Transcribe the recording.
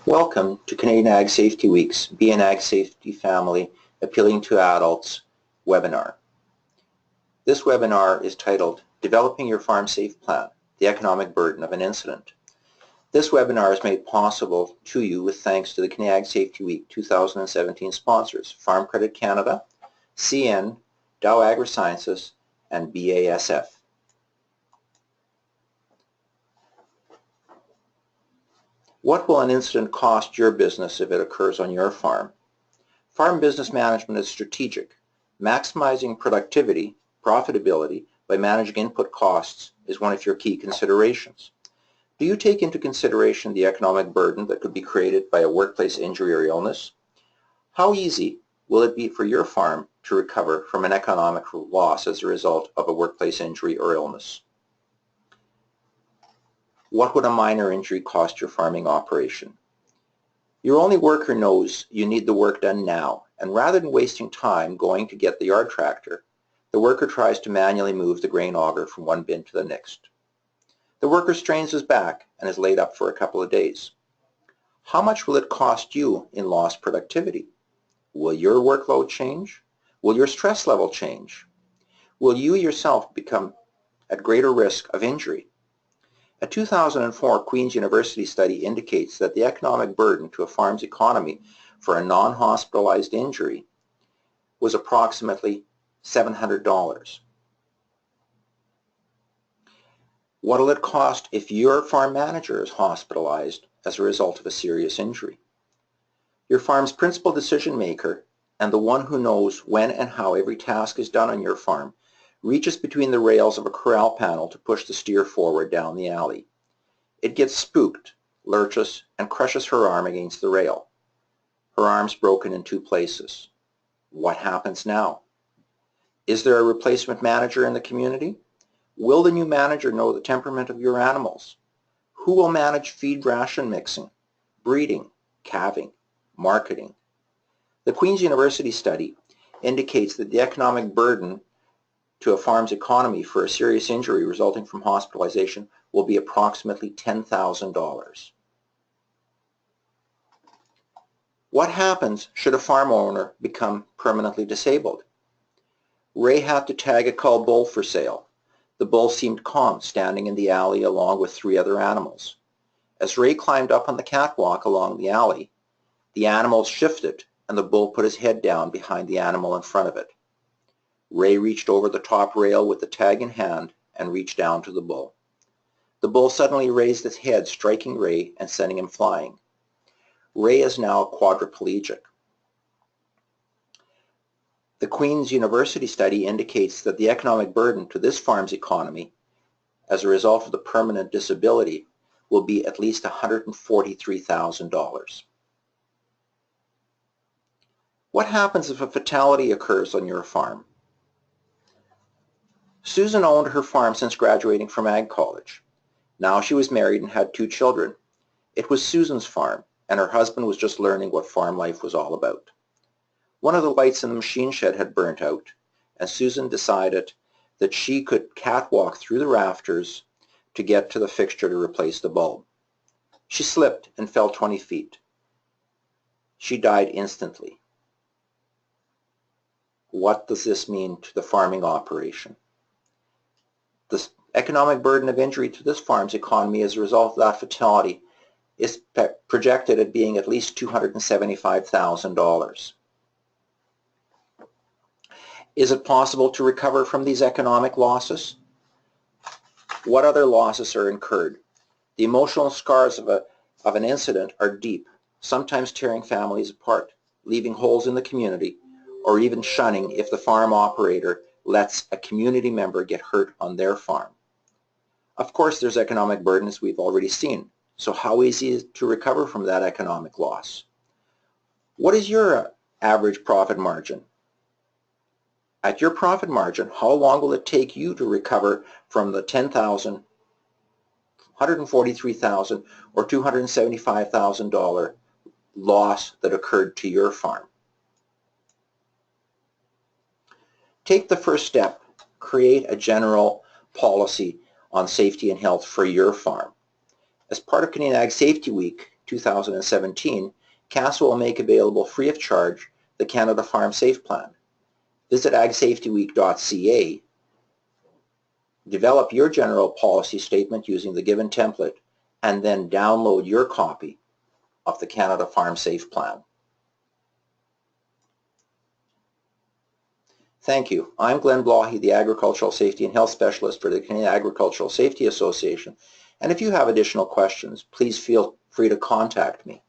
Welcome to Canadian Ag Safety Week's Be an Ag Safety Family Appealing to Adults webinar. This webinar is titled Developing Your FarmSafe Plan, the Economic Burden of an Incident. This webinar is made possible to you with thanks to the Canadian Ag Safety Week 2017 sponsors, Farm Credit Canada, CN, Dow AgriSciences, and BASF. What will an incident cost your business if it occurs on your farm? Farm business management is strategic. Maximizing productivity, profitability by managing input costs is one of your key considerations. Do you take into consideration the economic burden that could be created by a workplace injury or illness? How easy will it be for your farm to recover from an economic loss as a result of a workplace injury or illness? What would a minor injury cost your farming operation? Your only worker knows you need the work done now, and rather than wasting time going to get the yard tractor, the worker tries to manually move the grain auger from one bin to the next. The worker strains his back and is laid up for a couple of days. How much will it cost you in lost productivity? Will your workload change? Will your stress level change? Will you yourself become at greater risk of injury? A 2004 Queen's University study indicates that the economic burden to a farm's economy for a non-hospitalized injury was approximately $700. What will it cost if your farm manager is hospitalized as a result of a serious injury? Your farm's principal decision maker and the one who knows when and how every task is done on your farm reaches between the rails of a corral panel to push the steer forward down the alley. It gets spooked, lurches, and crushes her arm against the rail. Her arm's broken in two places. What happens now? Is there a replacement manager in the community? Will the new manager know the temperament of your animals? Who will manage feed ration mixing, breeding, calving, marketing? The Queen's University study indicates that the economic burden to a farm's economy for a serious injury resulting from hospitalization will be approximately $10,000. What happens should a farm owner become permanently disabled? Ray had to tag a cull bull for sale. The bull seemed calm, standing in the alley along with three other animals. As Ray climbed up on the catwalk along the alley, the animals shifted and the bull put his head down behind the animal in front of it. Ray reached over the top rail with the tag in hand and reached down to the bull. The bull suddenly raised its head, striking Ray and sending him flying. Ray is now quadriplegic. The Queen's University study indicates that the economic burden to this farm's economy as a result of the permanent disability will be at least $143,000. What happens if a fatality occurs on your farm? Susan owned her farm since graduating from Ag College. Now she was married and had two children. It was Susan's farm, and her husband was just learning what farm life was all about. One of the lights in the machine shed had burnt out, and Susan decided that she could catwalk through the rafters to get to the fixture to replace the bulb. She slipped and fell 20 feet. She died instantly. What does this mean to the farming operation? The economic burden of injury to this farm's economy as a result of that fatality is projected at being at least $275,000. Is it possible to recover from these economic losses? What other losses are incurred? The emotional scars of an incident are deep, sometimes tearing families apart, leaving holes in the community, or even shunning if the farm operator lets a community member get hurt on their farm. Of course, there's economic burden, as we've already seen. So how easy is it to recover from that economic loss? What is your average profit margin? At your profit margin, how long will it take you to recover from the $10,000, $143,000, or $275,000 loss that occurred to your farm? Take the first step. Create a general policy on safety and health for your farm. As part of Canadian Ag Safety Week 2017, CASA will make available free of charge the Canada FarmSafe plan. Visit agsafetyweek.ca, develop your general policy statement using the given template, and then download your copy of the Canada FarmSafe plan. Thank you. I'm Glenn Blahy, the Agricultural Safety and Health Specialist for the Canadian Agricultural Safety Association, and if you have additional questions, please feel free to contact me.